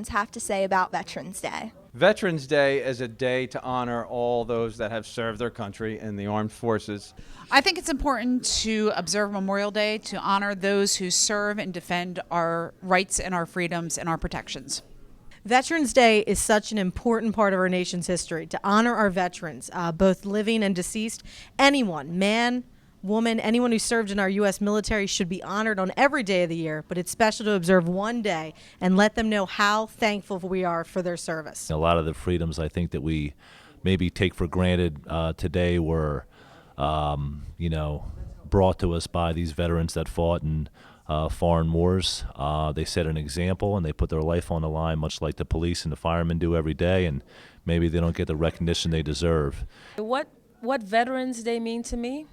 veterans have to say about Veterans Day. Veterans Day is a day to honor all those that have served their country in the armed forces. I think it's important to observe Memorial Day to honor those who serve and defend our rights and our freedoms and our protections. Veterans Day is such an important part of our nation's history, to honor our veterans, both living and deceased. Anyone, man, woman, anyone who served in our U.S. military should be honored on every day of the year, but it's special to observe one day and let them know how thankful we are for their service. A lot of the freedoms I think that we maybe take for granted today were, brought to us by these veterans that fought in foreign wars. They set an example and they put their life on the line, much like the police and the firemen do every day, and maybe they don't get the recognition they deserve. What Veterans Day mean to me?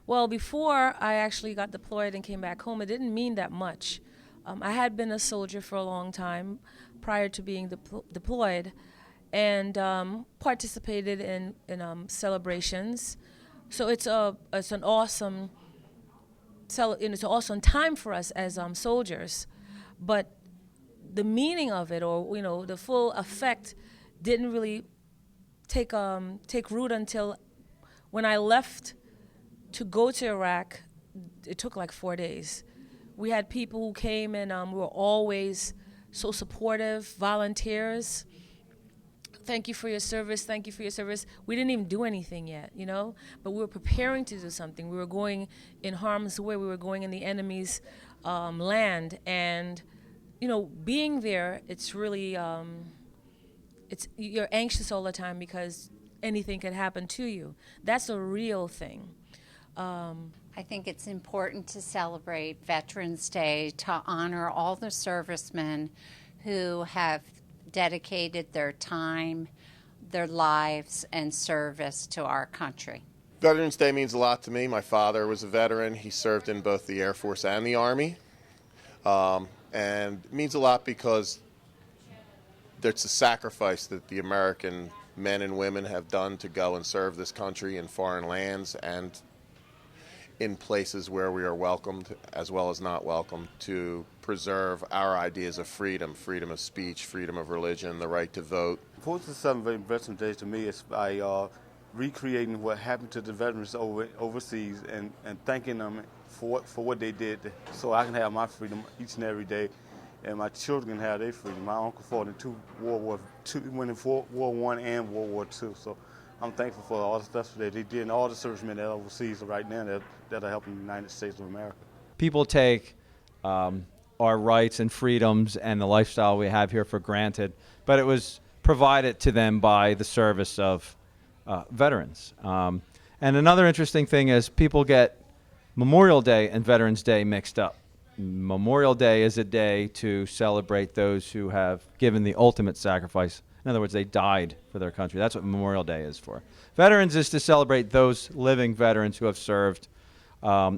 Well, before I actually got deployed and came back home, it didn't mean that much. I had been a soldier for a long time prior to being deployed, and participated in celebrations. So it's an awesome time for us as soldiers, but the meaning of it, or the full effect, didn't really take root until when I left to go to Iraq. It took like 4 days. We had people who came and were always so supportive, volunteers. Thank you for your service, thank you for your service. We didn't even do anything yet, but we were preparing to do something. We were going in harm's way, we were going in the enemy's land, and being there, it's really, you're anxious all the time because anything could happen to you. That's a real thing. I think it's important to celebrate Veterans Day to honor all the servicemen who have dedicated their time, their lives, and service to our country. Veterans Day means a lot to me. My father was a veteran. He served in both the Air Force and the Army. And it means a lot because there's a sacrifice that the American men and women have done to go and serve this country in foreign lands and in places where we are welcomed as well as not welcomed, to preserve our ideas of freedom of speech, freedom of religion, the right to vote. Important to celebrate Veterans Day to me is by recreating what happened to the veterans overseas and thanking them for what they did, so I can have my freedom each and every day, and my children can have their freedom. My uncle fought in World War I and World War II, so I'm thankful for all the stuff that they did and all the servicemen that are overseas right now that are helping the United States of America. People take our rights and freedoms and the lifestyle we have here for granted, but it was provided to them by the service of veterans. And another interesting thing is people get Memorial Day and Veterans Day mixed up. Memorial Day is a day to celebrate those who have given the ultimate sacrifice. In other words, they died for their country. That's what Memorial Day is for. Veterans is to celebrate those living veterans who have served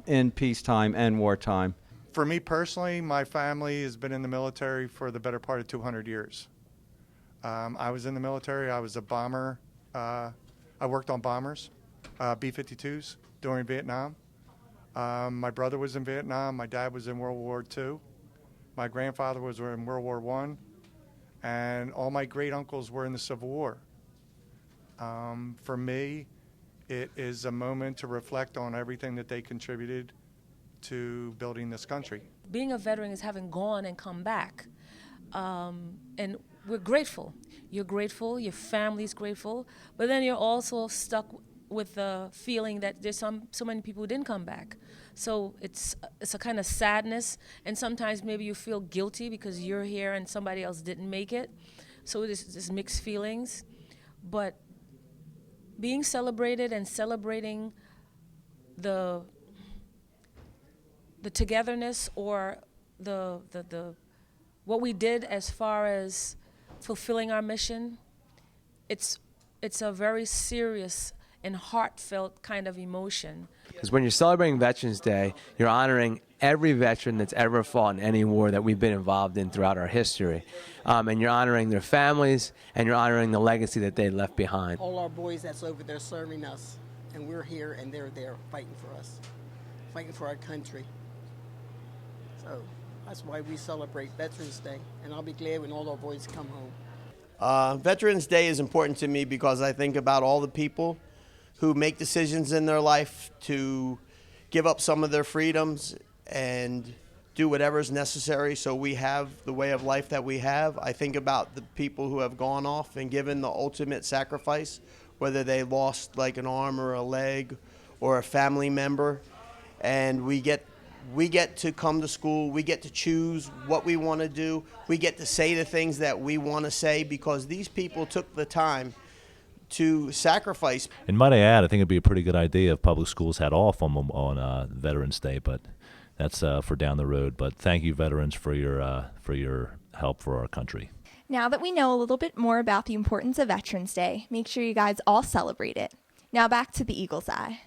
in peacetime and wartime. For me personally, my family has been in the military for the better part of 200 years. I was in the military. I was a bomber. I worked on bombers, B-52s, during Vietnam. My brother was in Vietnam. My dad was in World War II. My grandfather was in World War I. And all my great uncles were in the Civil War. For me, it is a moment to reflect on everything that they contributed to building this country. Being a veteran is having gone and come back. And we're grateful. You're grateful, your family's grateful, but then you're also stuck with the feeling that there's so many people who didn't come back. So it's a kind of sadness, and sometimes maybe you feel guilty because you're here and somebody else didn't make it. So there's just mixed feelings. But being celebrated and celebrating the togetherness, or the what we did as far as fulfilling our mission, it's a very serious and heartfelt kind of emotion. Because when you're celebrating Veterans Day, you're honoring every veteran that's ever fought in any war that we've been involved in throughout our history. And you're honoring their families, and you're honoring the legacy that they left behind. All our boys that's over there serving us, and we're here and they're there fighting for us, fighting for our country. So That's why we celebrate Veterans Day, and I'll be glad when all our boys come home. Veterans Day is important to me because I think about all the people who make decisions in their life to give up some of their freedoms and do whatever is necessary so we have the way of life that we have. I think about the people who have gone off and given the ultimate sacrifice, whether they lost like an arm or a leg or a family member, and we get to come to school, we get to choose what we want to do, we get to say the things that we want to say because these people took the time to sacrifice. And might I add, I think it'd be a pretty good idea if public schools had off on Veterans Day, but that's for down the road. But thank you, veterans, for your help for our country. Now that we know a little bit more about the importance of Veterans Day, make sure you guys all celebrate it. Now back to the Eagle's Eye.